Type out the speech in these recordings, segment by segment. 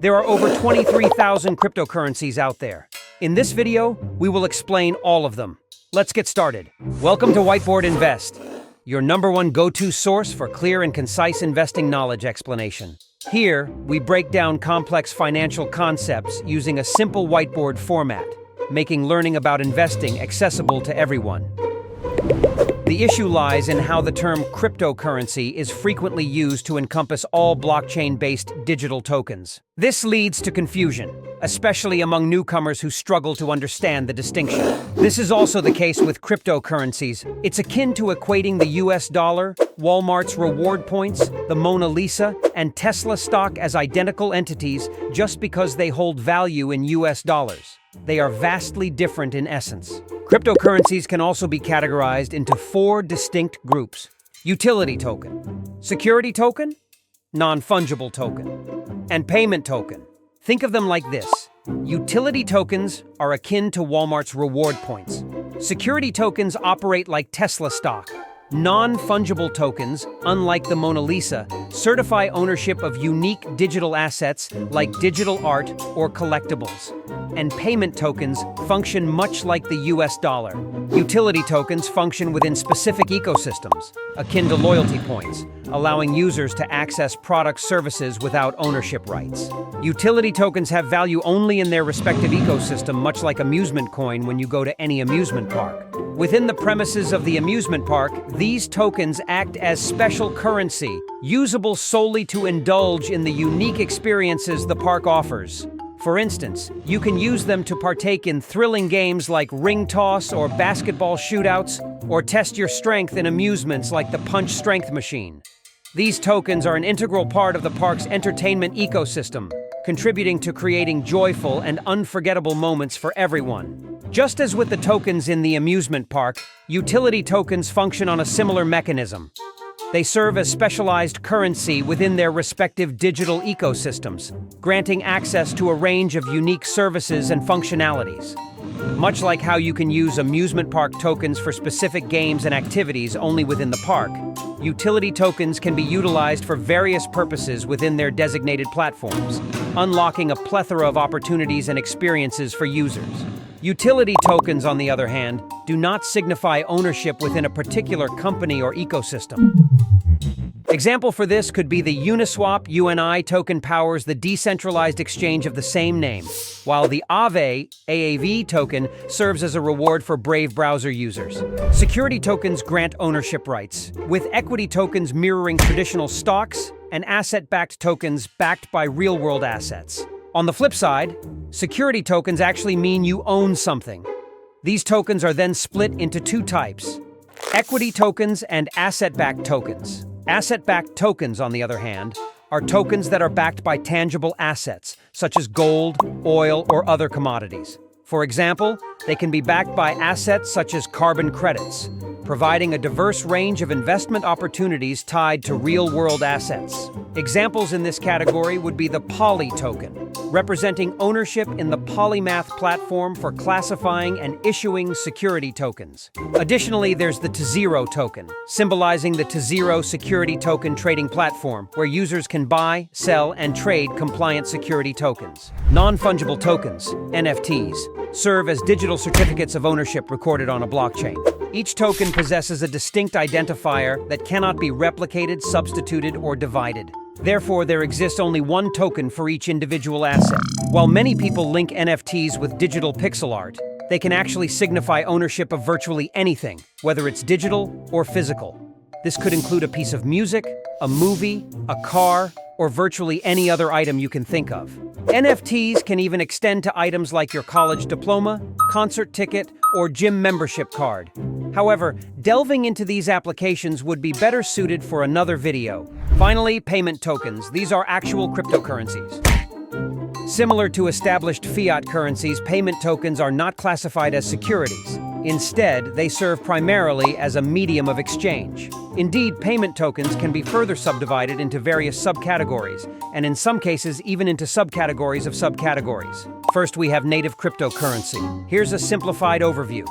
There are over 23,000 cryptocurrencies out there. In this video, we will explain all of them. Let's get started. Welcome to Whiteboard Invest, your #1 go-to source for clear and concise investing knowledge explanation. Here, we break down complex financial concepts using a simple whiteboard format, making learning about investing accessible to everyone. The issue lies in how the term cryptocurrency is frequently used to encompass all blockchain-based digital tokens. This leads to confusion, especially among newcomers who struggle to understand the distinction. This is also the case with cryptocurrencies. It's akin to equating the US dollar, Walmart's reward points, the Mona Lisa, and Tesla stock as identical entities just because they hold value in US dollars. They are vastly different in essence. Cryptocurrencies can also be categorized into 4 distinct groups: utility token, security token, non-fungible token, and payment token. Think of them like this. Utility tokens are akin to Walmart's reward points. Security tokens operate like Tesla stock. Non-fungible tokens, unlike the Mona Lisa, certify ownership of unique digital assets like digital art or collectibles. And payment tokens function much like the US dollar. Utility tokens function within specific ecosystems, akin to loyalty points, allowing users to access product services without ownership rights. Utility tokens have value only in their respective ecosystem, much like amusement coin when you go to any amusement park. Within the premises of the amusement park, these tokens act as special currency, usable solely to indulge in the unique experiences the park offers. For instance, you can use them to partake in thrilling games like ring toss or basketball shootouts, or test your strength in amusements like the Punch Strength Machine. These tokens are an integral part of the park's entertainment ecosystem, contributing to creating joyful and unforgettable moments for everyone. Just as with the tokens in the amusement park, utility tokens function on a similar mechanism. They serve as specialized currency within their respective digital ecosystems, granting access to a range of unique services and functionalities. Much like how you can use amusement park tokens for specific games and activities only within the park, utility tokens can be utilized for various purposes within their designated platforms, unlocking a plethora of opportunities and experiences for users. Utility tokens, on the other hand, do not signify ownership within a particular company or ecosystem. Example for this could be the Uniswap UNI token powers the decentralized exchange of the same name, while the Aave AAV token serves as a reward for Brave browser users. Security tokens grant ownership rights, with equity tokens mirroring traditional stocks and asset-backed tokens backed by real-world assets. On the flip side, security tokens actually mean you own something. These tokens are then split into 2 types: equity tokens and asset-backed tokens. Asset-backed tokens, on the other hand, are tokens that are backed by tangible assets, such as gold, oil, or other commodities. For example, they can be backed by assets such as carbon credits, providing a diverse range of investment opportunities tied to real-world assets. Examples in this category would be the Poly token, representing ownership in the Polymath platform for classifying and issuing security tokens. Additionally, there's the tZero token, symbolizing the tZero security token trading platform, where users can buy, sell, and trade compliant security tokens. Non-fungible tokens, NFTs, serve as digital certificates of ownership recorded on a blockchain. Each token possesses a distinct identifier that cannot be replicated, substituted, or divided. Therefore, there exists only one token for each individual asset. While many people link NFTs with digital pixel art, they can actually signify ownership of virtually anything, whether it's digital or physical. This could include a piece of music, a movie, a car, or virtually any other item you can think of. NFTs can even extend to items like your college diploma, concert ticket, or gym membership card. However, delving into these applications would be better suited for another video. Finally, payment tokens. These are actual cryptocurrencies. Similar to established fiat currencies, payment tokens are not classified as securities. Instead, they serve primarily as a medium of exchange. Indeed, payment tokens can be further subdivided into various subcategories, and in some cases even into subcategories of subcategories. First, we have native cryptocurrency. Here's a simplified overview.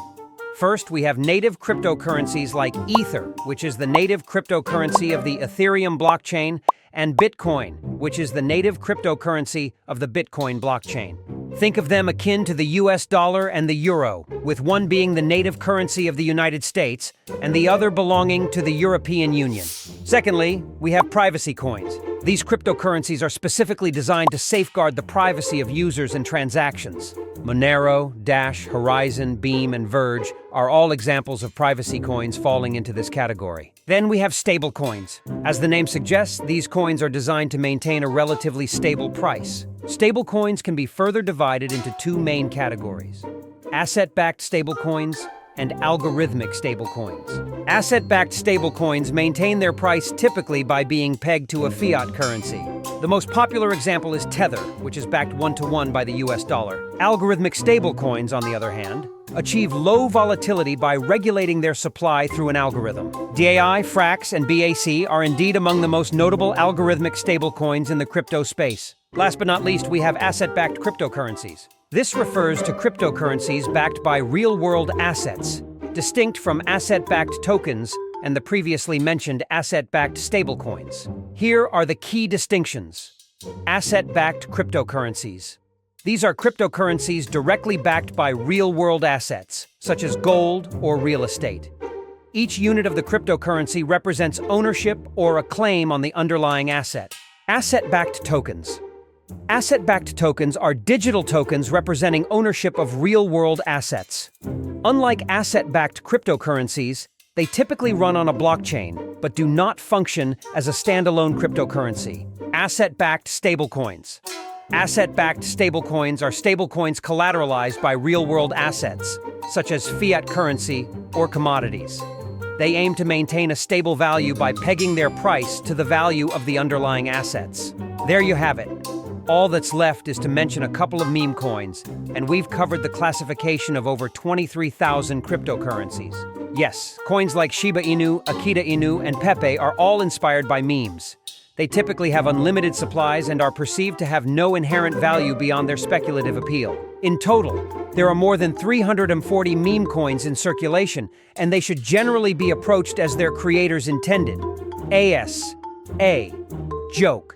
First, we have native cryptocurrencies like Ether, which is the native cryptocurrency of the Ethereum blockchain, and Bitcoin, which is the native cryptocurrency of the Bitcoin blockchain. Think of them akin to the US dollar and the euro, with one being the native currency of the United States and the other belonging to the European Union. Secondly, we have privacy coins. These cryptocurrencies are specifically designed to safeguard the privacy of users and transactions. Monero, Dash, Horizon, Beam, and Verge are all examples of privacy coins falling into this category. Then we have stablecoins. As the name suggests, these coins are designed to maintain a relatively stable price. Stablecoins can be further divided into two main categories: asset-backed stablecoins and algorithmic stablecoins. Asset-backed stablecoins maintain their price typically by being pegged to a fiat currency. The most popular example is Tether, which is backed one-to-one by the US dollar. Algorithmic stablecoins, on the other hand, achieve low volatility by regulating their supply through an algorithm. DAI, Frax, and BAC are indeed among the most notable algorithmic stablecoins in the crypto space. Last but not least, we have asset-backed cryptocurrencies. This refers to cryptocurrencies backed by real-world assets, distinct from asset-backed tokens and the previously mentioned asset-backed stablecoins. Here are the key distinctions. Asset-backed cryptocurrencies. These are cryptocurrencies directly backed by real-world assets, such as gold or real estate. Each unit of the cryptocurrency represents ownership or a claim on the underlying asset. Asset-backed tokens. Asset-backed tokens are digital tokens representing ownership of real-world assets. Unlike asset-backed cryptocurrencies, they typically run on a blockchain, but do not function as a standalone cryptocurrency. Asset-backed stablecoins. Asset-backed stablecoins are stablecoins collateralized by real-world assets, such as fiat currency or commodities. They aim to maintain a stable value by pegging their price to the value of the underlying assets. There you have it. All that's left is to mention a couple of meme coins, and we've covered the classification of over 23,000 cryptocurrencies. Yes, coins like Shiba Inu, Akita Inu, and Pepe are all inspired by memes. They typically have unlimited supplies and are perceived to have no inherent value beyond their speculative appeal. In total, there are more than 340 meme coins in circulation, and they should generally be approached as their creators intended. A joke.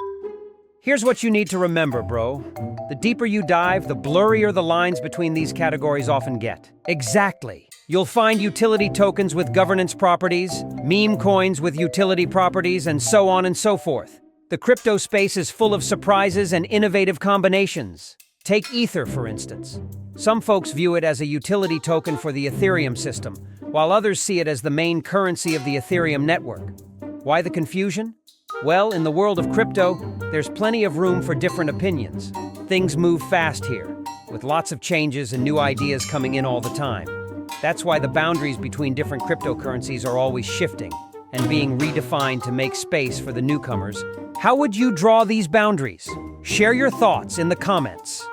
Here's what you need to remember, bro. The deeper you dive, the blurrier the lines between these categories often get. Exactly. You'll find utility tokens with governance properties, meme coins with utility properties, and so on and so forth. The crypto space is full of surprises and innovative combinations. Take Ether, for instance. Some folks view it as a utility token for the Ethereum system, while others see it as the main currency of the Ethereum network. Why the confusion? Well, in the world of crypto, there's plenty of room for different opinions. Things move fast here, with lots of changes and new ideas coming in all the time. That's why the boundaries between different cryptocurrencies are always shifting and being redefined to make space for the newcomers. How would you draw these boundaries? Share your thoughts in the comments.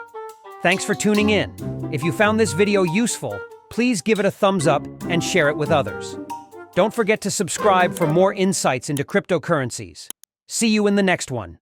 Thanks for tuning in. If you found this video useful, please give it a thumbs up and share it with others. Don't forget to subscribe for more insights into cryptocurrencies. See you in the next one.